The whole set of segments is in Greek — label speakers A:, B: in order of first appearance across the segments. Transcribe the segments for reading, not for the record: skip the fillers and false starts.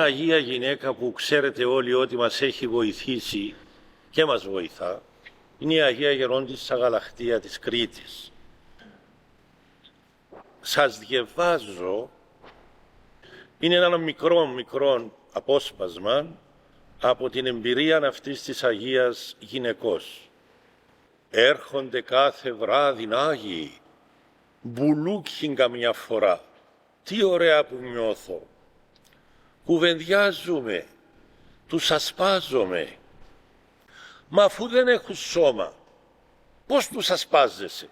A: μια Αγία γυναίκα που ξέρετε όλοι ότι μας έχει βοηθήσει και μας βοηθά. Είναι η Αγία Γερόντισσα Γαλαχτία της Κρήτης. Σας διαβάζω, είναι ένα μικρό απόσπασμα από την εμπειρία αυτής της Αγίας γυναικός. Έρχονται κάθε βράδυ Άγιοι, μπουλούκιν καμιά φορά. Τι ωραία που νιώθω. Κουβεντιάζουμε, τους ασπάζομαι. Μα αφού δεν έχουν σώμα, πώς τους ασπάζεσαι,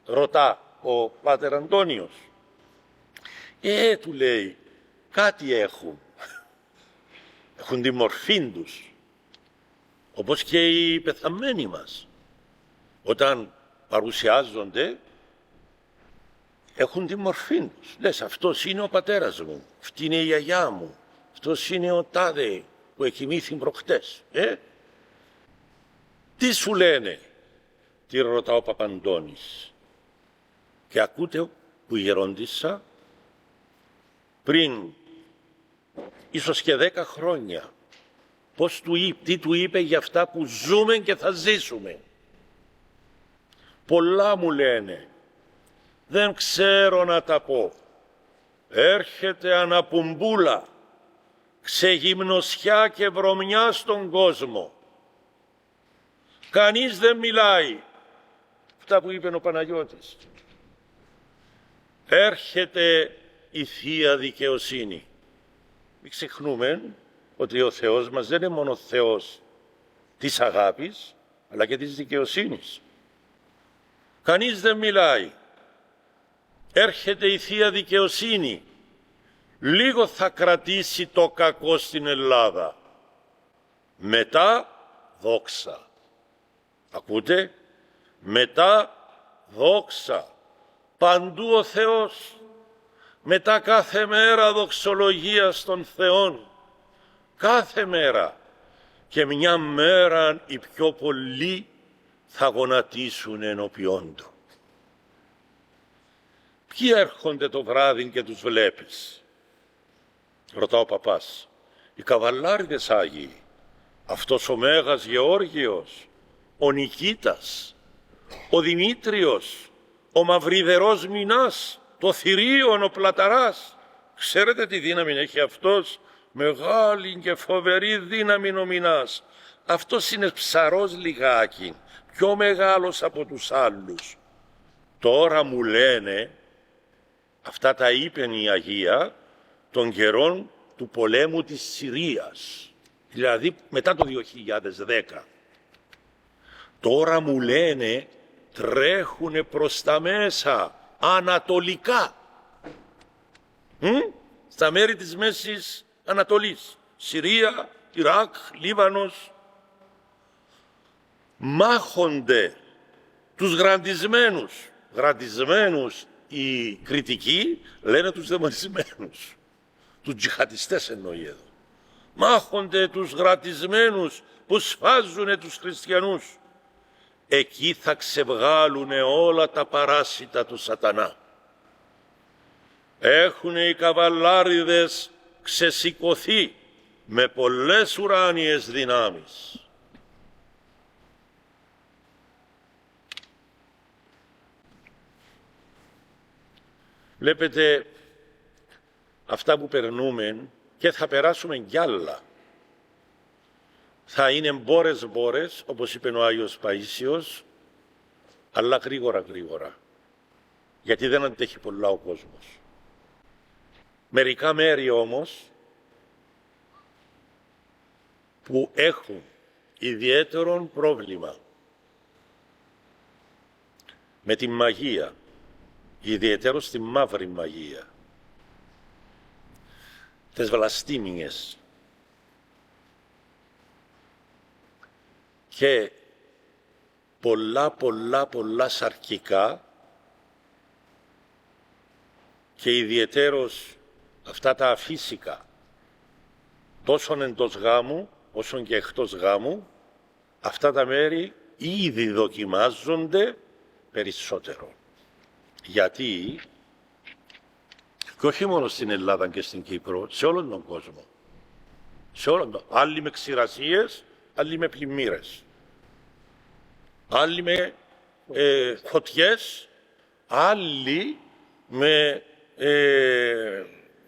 A: ρωτά ο Πάτερ Αντώνιος. Του λέει, κάτι έχουν. Έχουν τη μορφή τους, όπως και οι πεθαμένοι μας. Όταν παρουσιάζονται, έχουν τη μορφή τους. Λες, αυτός είναι ο πατέρας μου, αυτή είναι η γιαγιά μου, αυτός είναι ο τάδε που εκοιμήθη προχτές. Τι σου λένε, τι ρωτά ο Παπαντώνης. Και ακούτε που η Γερόντισσα πριν ίσως και 10 χρόνια τι του είπε για αυτά που ζούμε και θα ζήσουμε. Πολλά μου λένε, δεν ξέρω να τα πω. Έρχεται αναπουμπούλα, ξεγυμνωσιά και βρωμιά στον κόσμο. Κανείς δεν μιλάει. Αυτά που είπε ο Παναγιώτης. Έρχεται η Θεία Δικαιοσύνη. Μην ξεχνούμε ότι ο Θεός μας δεν είναι μόνο Θεός της αγάπης, αλλά και της δικαιοσύνης. Κανείς δεν μιλάει. Έρχεται η Θεία Δικαιοσύνη. Λίγο θα κρατήσει το κακό στην Ελλάδα. Μετά δόξα. Ακούτε, μετά δόξα. Παντού ο Θεός. Μετά κάθε μέρα δοξολογία των Θεών. Κάθε μέρα. Και μια μέρα οι πιο πολλοί θα γονατίσουν ενώπιόν του. Ποιοι έρχονται το βράδυ και τους βλέπεις, ρωτά ο παπάς. Οι καβαλάριδες Άγιοι, αυτός ο Μέγας Γεώργιος, ο Νικήτας, ο Δημήτριος, ο Μαυριδερός Μινάς, το Θηρίον, ο Πλαταράς. Ξέρετε τι δύναμη έχει αυτός, μεγάλη και φοβερή δύναμη ο Μινάς. Αυτός είναι ψαρός λιγάκι, πιο μεγάλος από τους άλλους. Τώρα μου λένε, αυτά τα είπε η Αγία, των καιρών του πολέμου της Συρίας, δηλαδή μετά το 2010. Τώρα μου λένε, τρέχουνε προς τα μέσα, ανατολικά, στα μέρη της Μέσης Ανατολής, Συρία, Ιράκ, Λίβανος, μάχονται τους γραντισμένους οι κριτικοί λένε τους δαιμονισμένους, τους τζιχαντιστές εννοεί εδώ. Μάχονται τους γρατισμένους που σφάζουνε τους χριστιανούς. Εκεί θα ξεβγάλουνε όλα τα παράσιτα του σατανά. Έχουνε οι καβαλάριδες ξεσηκωθεί με πολλές ουράνιες δυνάμεις. Βλέπετε αυτά που περνούμε και θα περάσουμε κι άλλα. Θα είναι μπόρες, όπως είπε ο Άγιος Παΐσιος, αλλά γρήγορα. Γιατί δεν αντέχει πολλά ο κόσμος. Μερικά μέρη όμως που έχουν ιδιαίτερο πρόβλημα με τη μαγεία, ιδιαίτερο στη μαύρη μαγεία, τις βλαστήμιες και πολλά σαρκικά και ιδιαιτέρως αυτά τα αφύσικα, τόσο εντός γάμου όσο και εκτός γάμου, αυτά τα μέρη ήδη δοκιμάζονται περισσότερο. Γιατί, και όχι μόνο στην Ελλάδα και στην Κύπρο, σε όλον τον κόσμο, Σε όλα το. Άλλοι με ξηρασίες, άλλοι με πλημμύρες. Άλλοι με φωτιές, άλλοι με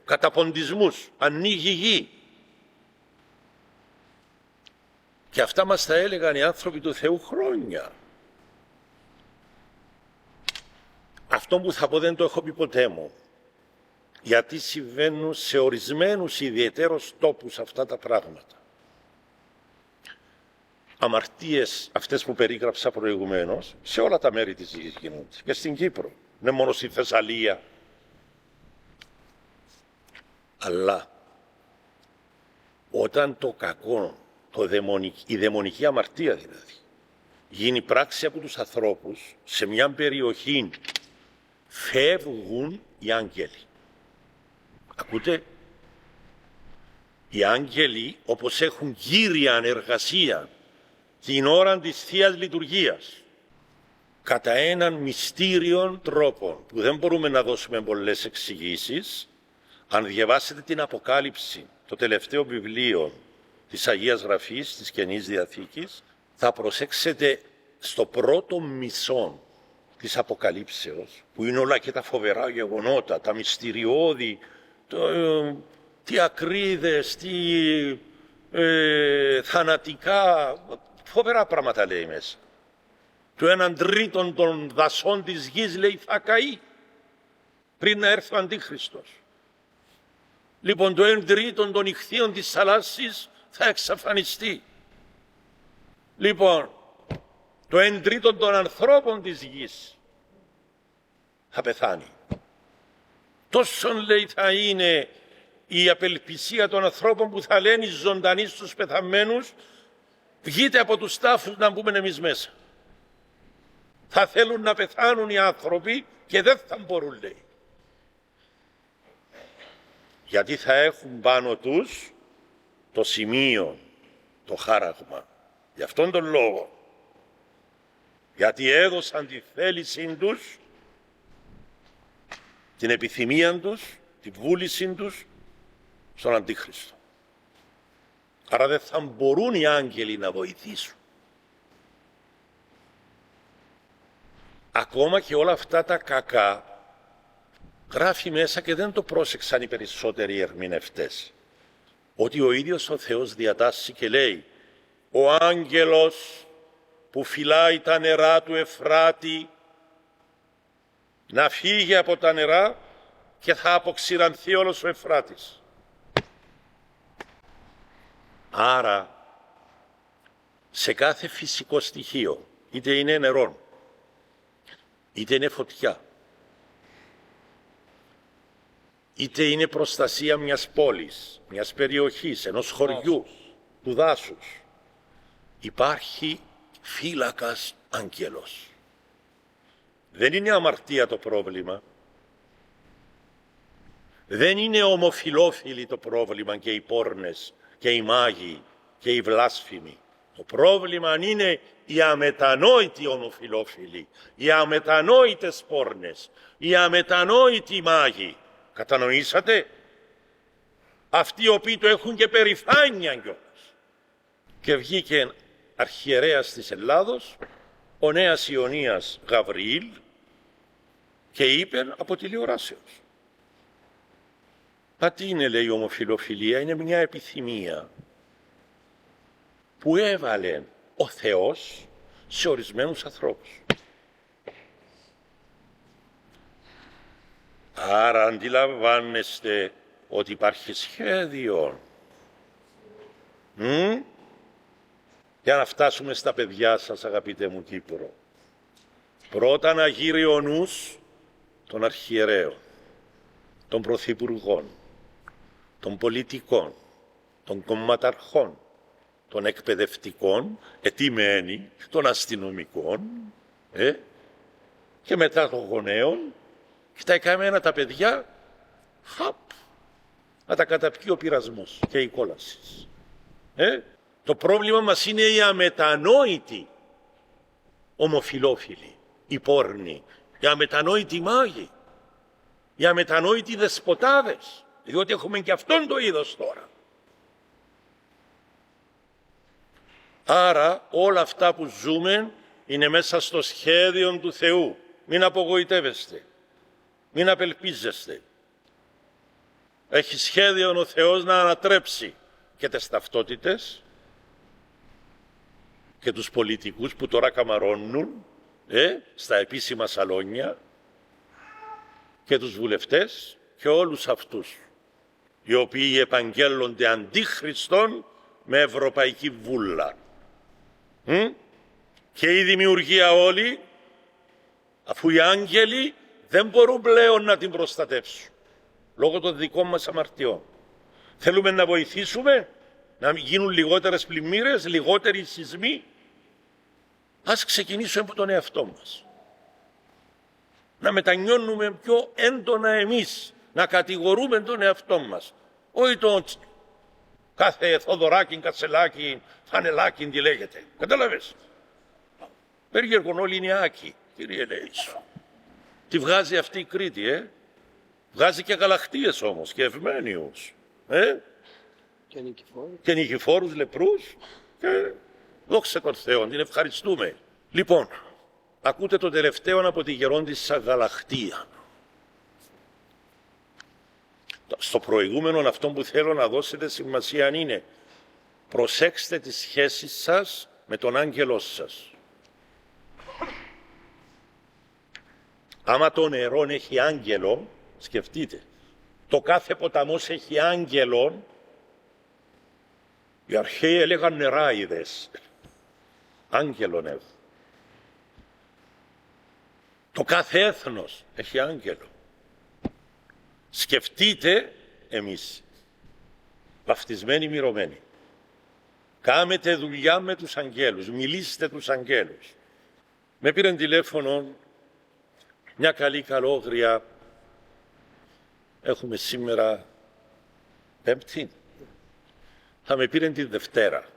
A: καταποντισμούς. Ανοίγει γη. Και αυτά μας τα έλεγαν οι άνθρωποι του Θεού χρόνια. Αυτό που θα πω δεν το έχω πει ποτέ μου. Γιατί συμβαίνουν σε ορισμένους ιδιαιτέρως τόπους αυτά τα πράγματα. Αμαρτίες αυτές που περίγραψα προηγουμένως, σε όλα τα μέρη της γης γίνονται. Και στην Κύπρο, δεν μόνο στη Θεσσαλία. Αλλά όταν το κακό, η δαιμονική αμαρτία δηλαδή, γίνει πράξη από τους ανθρώπους, σε μια περιοχή φεύγουν οι άγγελοι. Ακούτε, οι άγγελοι όπως έχουν κύρια εργασία την ώρα της Θείας Λειτουργίας, κατά έναν μυστήριον τρόπο που δεν μπορούμε να δώσουμε πολλές εξηγήσεις, αν διαβάσετε την Αποκάλυψη, το τελευταίο βιβλίο της Αγίας Γραφής, της Καινής Διαθήκης, θα προσέξετε στο πρώτο μισό της Αποκαλύψεως, που είναι όλα και τα φοβερά γεγονότα, τα μυστηριώδη, τι ακρίδες, τι θανατικά, φοβερά πράγματα λέει μέσα. Το 1/3 των δασών της γης λέει θα καεί πριν να έρθει ο Αντίχριστος. Λοιπόν, το 1/3 των ηχθείων της θαλάσσης θα εξαφανιστεί. Λοιπόν, το 1/3 των ανθρώπων της γης θα πεθάνει. Τόσον λέει θα είναι η απελπισία των ανθρώπων που θα λένε ζωντανοί στους πεθαμένους, βγείτε από τους τάφους να μπούμε εμείς μέσα. Θα θέλουν να πεθάνουν οι άνθρωποι και δεν θα μπορούν λέει. Γιατί θα έχουν πάνω τους το σημείο, το χάραγμα. Γι' αυτόν τον λόγο. Γιατί έδωσαν τη θέλησή τους, την επιθυμία τους, τη βούλησή τους στον Αντίχριστο. Άρα δεν θα μπορούν οι άγγελοι να βοηθήσουν. Ακόμα και όλα αυτά τα κακά γράφει μέσα και δεν το πρόσεξαν οι περισσότεροι ερμηνευτές. Ότι ο ίδιος ο Θεός διατάσσει και λέει «Ο άγγελος που φυλάει τα νερά του Εφράτη να φύγει από τα νερά και θα αποξηρανθεί όλος ο Εφράτης». Άρα σε κάθε φυσικό στοιχείο, είτε είναι νερό, είτε είναι φωτιά, είτε είναι προστασία μιας πόλης, μιας περιοχής, ενός χωριού, του δάσους, υπάρχει φύλακας άγγελος. Δεν είναι αμαρτία το πρόβλημα, δεν είναι ομοφυλόφιλοι το πρόβλημα και οι πόρνες και οι μάγοι και οι βλάσφημοι. Το πρόβλημα είναι οι αμετανόητοι ομοφυλόφιλοι, οι αμετανόητες πόρνες, οι αμετανόητοι μάγοι. Κατανοήσατε? Αυτοί οι οποίοι το έχουν και περηφάνεια κιόλας. Και βγήκε αρχιερέας της Ελλάδος, ο Νέας Ιωνίας Γαβριήλ, και είπε από τηλεοράσεως. Μα τι είναι, λέει, η ομοφυλοφιλία? Είναι μια επιθυμία που έβαλε ο Θεός σε ορισμένους ανθρώπους. Άρα αντιλαμβάνεστε ότι υπάρχει σχέδιο για να φτάσουμε στα παιδιά σας, αγαπητέ μου Κύπρο. Πρώτα να γύρει ο νους των αρχιερέων, των πρωθυπουργών, των πολιτικών, των κομματαρχών, των εκπαιδευτικών, ετοιμένοι, των αστυνομικών, και μετά των γονέων, και τα εκαμένα τα παιδιά, να τα καταπιεί ο πειρασμός και η κόλαση. Το πρόβλημα μας είναι οι αμετανόητοι ομοφυλόφιλοι, οι πόρνοι, οι αμετανόητοι μάγοι, οι αμετανόητοι δεσποτάδες, διότι έχουμε και αυτόν το είδος τώρα. Άρα όλα αυτά που ζούμε είναι μέσα στο σχέδιο του Θεού. Μην απογοητεύεστε, μην απελπίζεστε. Έχει σχέδιο ο Θεός να ανατρέψει και τις ταυτότητες και τους πολιτικούς που τώρα καμαρώνουν στα επίσημα σαλόνια και τους βουλευτές και όλους αυτούς οι οποίοι επαγγέλλονται αντίχριστον με ευρωπαϊκή βούλα. Και η δημιουργία όλη, αφού οι άγγελοι δεν μπορούν πλέον να την προστατεύσουν λόγω των δικών μας αμαρτιών. Θέλουμε να βοηθήσουμε να γίνουν λιγότερες πλημμύρες, λιγότεροι σεισμοί. Ας ξεκινήσουμε από τον εαυτό μας. Να μετανιώνουμε πιο έντονα εμείς, να κατηγορούμε τον εαυτό μας. Όχι τον κάθε Θοδωράκιν, Κατσελάκιν, Φανελάκιν, τι λέγεται. Κατάλαβες. Περίεργον όλοι είναι άκοι, κύριε Λέησο. Τι βγάζει αυτή η Κρήτη, Βγάζει και γαλακτίες όμως και Ευμένιους. Και νικηφόρους λεπρούς. Και δόξα τω Θεώ, την ευχαριστούμε. Λοιπόν, ακούτε το τελευταίο από τη γερόντισσα Γαλακτία. Στο προηγούμενο αυτό που θέλω να δώσετε σημασία είναι προσέξτε τις σχέσεις σας με τον άγγελό σας. Άμα το νερό έχει άγγελο, σκεφτείτε, το κάθε ποταμός έχει άγγελον, οι αρχαίοι έλεγαν νεράιδες, άγγελον έχουν. Το κάθε έθνος έχει άγγελο. Σκεφτείτε εμείς, βαφτισμένοι μυρωμένοι, κάμετε δουλειά με τους αγγέλους, μιλήστε τους αγγέλους. Με πήραν τηλέφωνο μια καλή καλόγρια, έχουμε σήμερα Πέμπτη, θα με πήραν τη Δευτέρα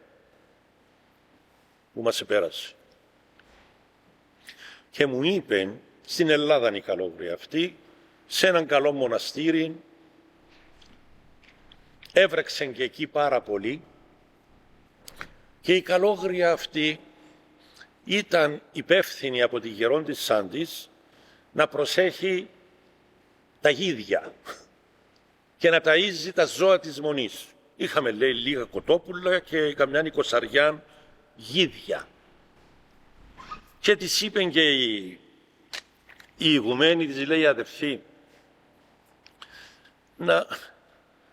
A: που μας επέρασε. Και μου είπε, στην Ελλάδα είναι η καλόγρια αυτή, σε έναν καλό μοναστήρι, έβρεξαν και εκεί πάρα πολύ και η καλόγρια αυτή ήταν υπεύθυνη από τη γερόντισσά της να προσέχει τα γίδια και να ταΐζει τα ζώα της μονής. Είχαμε, λέει, λίγα κοτόπουλα και καμιά εικοσαριά γίδια. Και της είπε και η ηγουμένη, της λέει, αδερφή,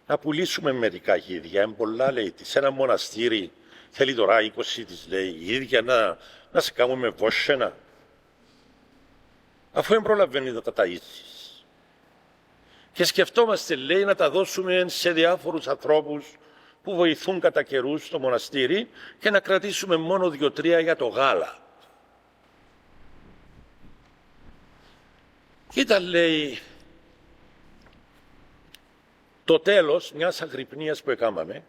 A: να πουλήσουμε μερικά γίδια. Πολλά, λέει, σε ένα μοναστήρι θέλει τώρα 20, της λέει, γίδια να σε κάνουμε βόσσενα. Αφού δεν προλαβαίνει να τα ταΐσεις. Και σκεφτόμαστε, λέει, να τα δώσουμε σε διάφορους ανθρώπους που βοηθούν κατά καιρούς στο μοναστήρι και να κρατήσουμε μόνο 2-3 για το γάλα. Ήταν, λέει, το τέλος μιας αγρυπνίας που έκαναμε.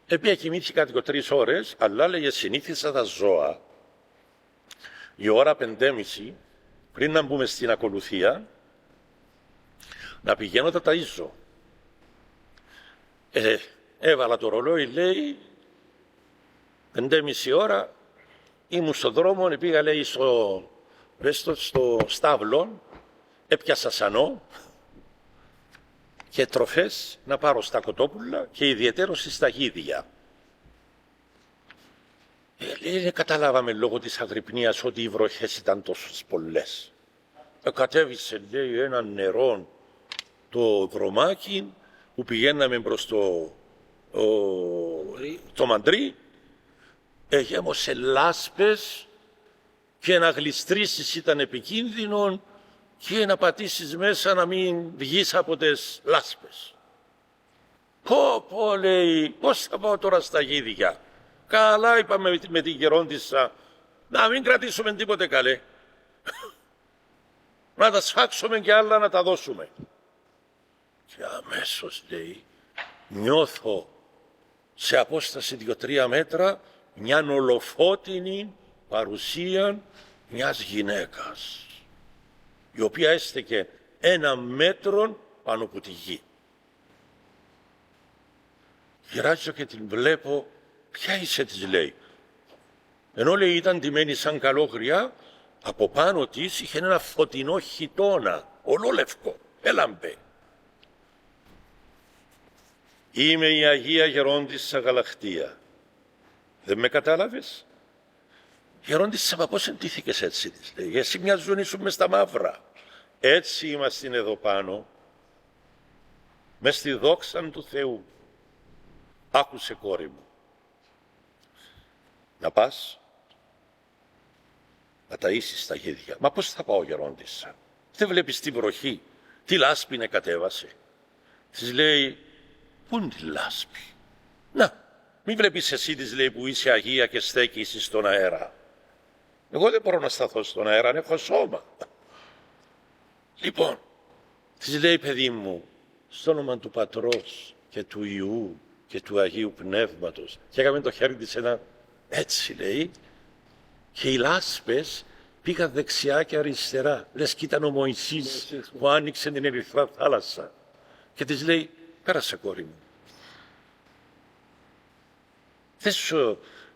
A: Επειδή κοιμήθηκα 2-3 ώρες, αλλά, λέγε, συνήθισα τα ζώα η ώρα 5:30, πριν να μπούμε στην ακολουθία, να πηγαίνω τα ταΐζω. Έβαλα το ρολόι, λέει, 5:30 ώρα, ήμουν στον δρόμο, πήγα, λέει, στο στάβλο, έπιασα σανό και τροφές να πάρω στα κοτόπουλα και ιδιαιτέρως στα γίδια. Λέει, καταλάβαμε λόγω της αγρυπνίας ότι οι βροχές ήταν τόσο πολλές. Κατέβησε, λέει, ένα νερό το δρομάκι που πηγαίναμε προς το Μαντρί, εγέμωσε λάσπες και να γλιστρήσεις ήταν επικίνδυνο και να πατήσεις μέσα να μην βγεις από τις λάσπες. Πω, λέει, πώς θα πάω τώρα στα γίδια. Καλά, είπαμε με την γερόντισσα, να μην κρατήσουμε τίποτε, καλέ. Να τα σφάξουμε και άλλα να τα δώσουμε. Και αμέσως, λέει, νιώθω σε απόσταση 2-3 μέτρα μια ολοφώτινη παρουσία μιας γυναίκας, η οποία έστεκε 1 μέτρο πάνω από τη γη. Γυράζω και την βλέπω. Ποια είσαι, της λέει. Ενώ λέει ήταν ντυμένη σαν καλόγρια, από πάνω της είχε ένα φωτεινό χιτώνα, ολόλευκο, έλαμπε. Είμαι η Αγία Γερόντισσα Γαλαχτία. Δεν με κατάλαβες? Γερόντισσα, μα πώς εντύθηκες έτσι, της λέει. Εσύ μια ζωή σου μες στα μαύρα. Έτσι είμαστε εδώ πάνω, μες στη δόξα του Θεού. Άκουσε, κόρη μου, να πας να ταΐσεις τα γίδια. Μα πώς θα πάω, Γερόντισσα? Δεν βλέπεις τη βροχή, τι λάσπη κατέβασε? Της λέει, πού είναι τη λάσπη? Να, μην βλέπεις εσύ, της λέει, που είσαι Αγία και στέκεις στον αέρα. Εγώ δεν μπορώ να σταθώ στον αέρα, αν έχω σώμα. Λοιπόν, της λέει, παιδί μου, στο όνομα του Πατρός και του Υιού και του Αγίου Πνεύματος, και έκαμε το χέρι της ένα έτσι, λέει, και οι λάσπες πήγαν δεξιά και αριστερά, λες κι ήταν ο Μωυσής που άνοιξε την ερυθρά θάλασσα. Και της λέει, πέρασε, κόρη μου.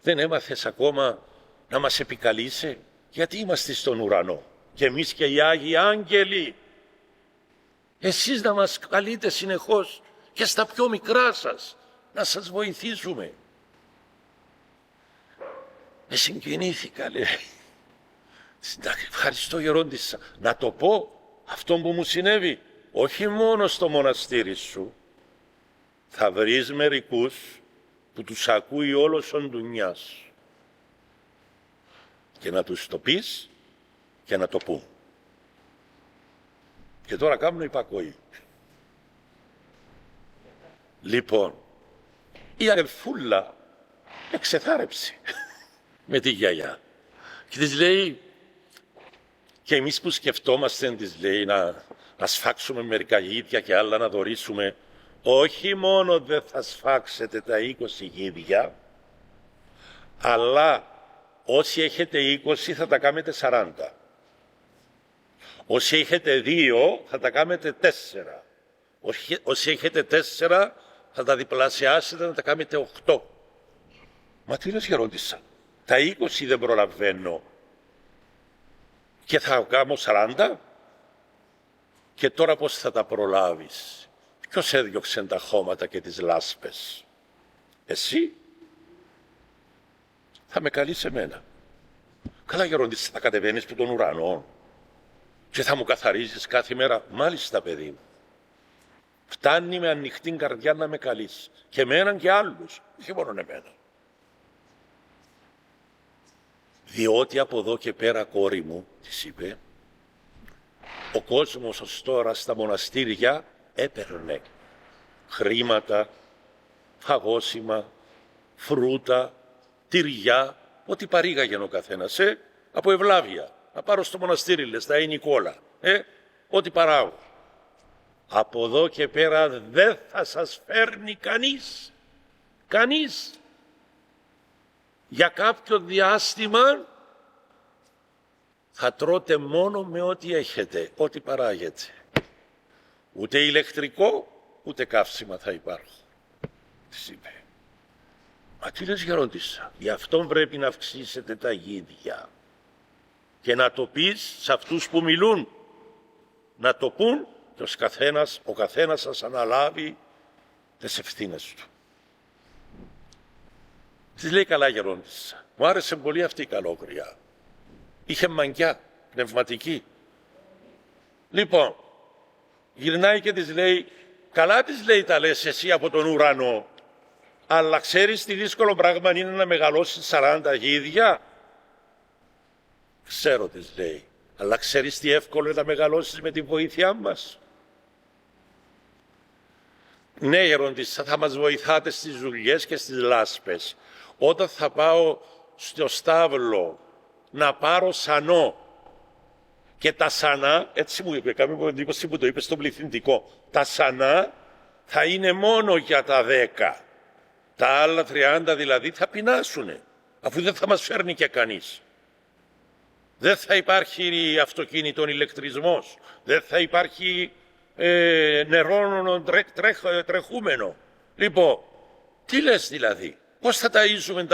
A: Δεν έμαθες ακόμα να μας επικαλείσαι? Γιατί είμαστε στον ουρανό και εμείς και οι Άγιοι Άγγελοι. Εσείς να μας καλείτε συνεχώς και στα πιο μικρά σας, να σας βοηθήσουμε. Με συγκινήθηκα, λέει. Ευχαριστώ, Γερόντισσα. Να το πω αυτό που μου συνέβη, όχι μόνο στο μοναστήρι σου. Θα βρεις μερικούς που τους ακούει όλος ο ντουνιάς. Και να τους το πεις και να το πούν. Και τώρα κάνουν υπακοή. Λοιπόν, η αδελφούλα εξεθάρεψε με τη γιαγιά. Και της λέει, και εμείς που σκεφτόμαστε, της λέει, να σφάξουμε μερικά γίδια και άλλα να δωρήσουμε, όχι μόνο δεν θα σφάξετε τα 20 γίδια, αλλά όσοι έχετε 20 θα τα κάνετε 40. Όσοι έχετε 2 θα τα κάνετε 4. Όσοι έχετε 4 θα τα διπλασιάσετε να τα κάνετε 8. Μα τι λες, Γερόντισσα, τα 20 δεν προλαβαίνω και θα κάνω 40? Και τώρα πώς θα τα προλάβεις? Ποιος έδιωξε τα χώματα και τις λάσπες? Εσύ? Θα με καλείς εμένα. Καλά, Γερόντισσα, θα κατεβαίνεις που τον ουρανό και θα μου καθαρίζεις κάθε μέρα? Μάλιστα, παιδί μου. Φτάνει με ανοιχτή καρδιά να με καλείς. Και εμέναν και άλλους, όχι μόνο εμένα. Διότι από εδώ και πέρα, κόρη μου, της είπε, ο κόσμος ως τώρα στα μοναστήρια έπαιρνε χρήματα, φαγόσιμα, φρούτα, τυριά, ό,τι παρήγαγε ο καθένας, από ευλάβεια. Να πάρω στο μοναστήρι, λες, τα Νικόλα, ό,τι παράγω. Από εδώ και πέρα δεν θα σας φέρνει κανείς. Κανείς. Για κάποιο διάστημα θα τρώτε μόνο με ό,τι έχετε, ό,τι παράγετε. Ούτε ηλεκτρικό, ούτε καύσιμα θα υπάρχουν. Της είπε. Μα τι λες, Γερόντισσα, γι' αυτόν πρέπει να αυξήσετε τα γίδια και να το πεις σε αυτούς που μιλούν, να το πούν και ο καθένας σας αναλάβει τις ευθύνες του. Της λέει, καλά, Γερόντισσα, μου άρεσε πολύ αυτή η καλόγρια. Είχε μαγκιά πνευματική. Λοιπόν, γυρνάει και της λέει, καλά, της λέει, τα λες εσύ από τον ουρανό, αλλά ξέρεις τι δύσκολο πράγμα είναι να μεγαλώσεις 40 γίδια? Ξέρω, της λέει, αλλά ξέρεις τι εύκολο είναι να μεγαλώσεις με τη βοήθειά μας? Ναι, Γερόντισσα, θα μας βοηθάτε στις δουλειές και στις λάσπες. Όταν θα πάω στο στάβλο να πάρω σανό, και τα σανά, έτσι μου είπε, κάμια εντύπωση που το είπε στο πληθυντικό, τα σανά θα είναι μόνο για τα 10. Τα άλλα 30 δηλαδή θα πεινάσουνε, αφού δεν θα μας φέρνει και κανείς. Δεν θα υπάρχει αυτοκίνητο ηλεκτρισμός, δεν θα υπάρχει νερό τρεχούμενο. Λοιπόν, Τι λες δηλαδή, πώς θα ταΐσουμε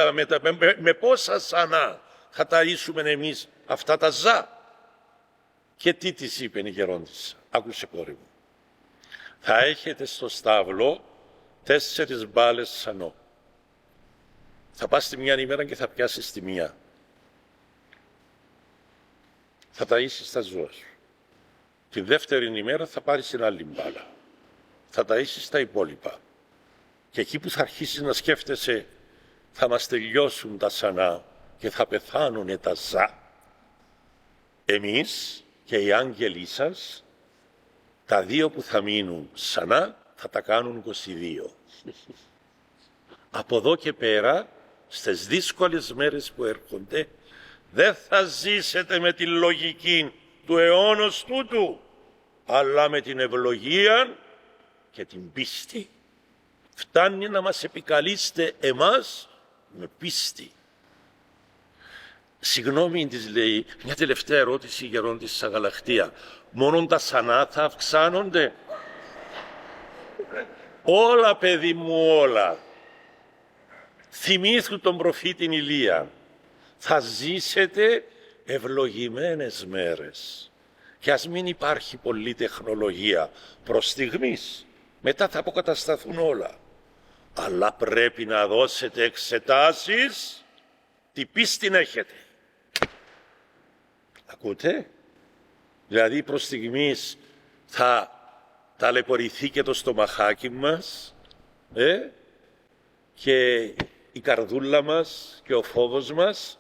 A: με πόσα σανά θα ταΐσουμε εμείς αυτά τα ζά? Και τι της είπε η γερόντισσα, άκουσε κόρη μου, θα έχετε στο στάβλο 4 μπάλες σανό. Θα πας τη μια ημέρα και θα πιάσεις τη μία. Θα ταΐσεις τα ζώα σου. Τη δεύτερη ημέρα θα πάρεις την άλλη μπάλα. Θα ταΐσεις τα υπόλοιπα. Και εκεί που θα αρχίσεις να σκέφτεσαι, θα μας τελειώσουν τα σανά και θα πεθάνουνε τα ζά. Εμείς και οι άγγελοι σας, τα 2 που θα μείνουν σανά, θα τα κάνουν 22. Από εδώ και πέρα, στις δύσκολες μέρες που έρχονται, δεν θα ζήσετε με τη λογική του αιώνος τούτου, αλλά με την ευλογία και την πίστη. Φτάνει να μας επικαλείστε εμάς με πίστη. Συγγνώμη, της λέει, μια τελευταία ερώτηση, γερόντισσα Γαλαχτία. Μόνον τα σανά θα αυξάνονται? Όλα, παιδί μου, όλα. Θυμήθου τον προφήτην Ηλία. Θα ζήσετε ευλογημένες μέρες. Και ας μην υπάρχει πολλή τεχνολογία προς στιγμής. Μετά θα αποκατασταθούν όλα. Αλλά πρέπει να δώσετε εξετάσεις, τι πίστη έχετε. Ακούτε? Δηλαδή προς στιγμής θα ταλαιπωρηθεί και το στομαχάκι μας και η καρδούλα μας και ο φόβος μας,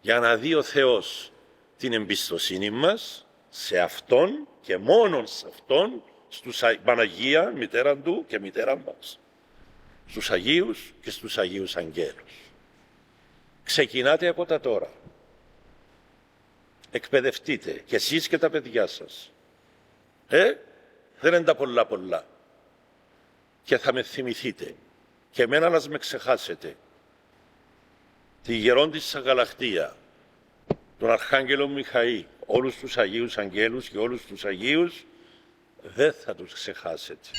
A: για να δει ο Θεός την εμπιστοσύνη μας σε Αυτόν και μόνον σε Αυτόν, στους Παναγία, μητέρα Του και μητέρα μας, στους Αγίους και στους Αγίους Αγγέλους. Ξεκινάτε από τα τώρα. Εκπαιδευτείτε και εσείς και τα παιδιά σας. Δεν είναι τα πολλά. Και θα με θυμηθείτε. Και εμένα να με ξεχάσετε. Τη γερόντισσα Γαλαχτία, τον Αρχάγγελο Μιχαήλ, όλους τους Αγίους Αγγέλους και όλους τους Αγίους, δεν θα τους ξεχάσετε.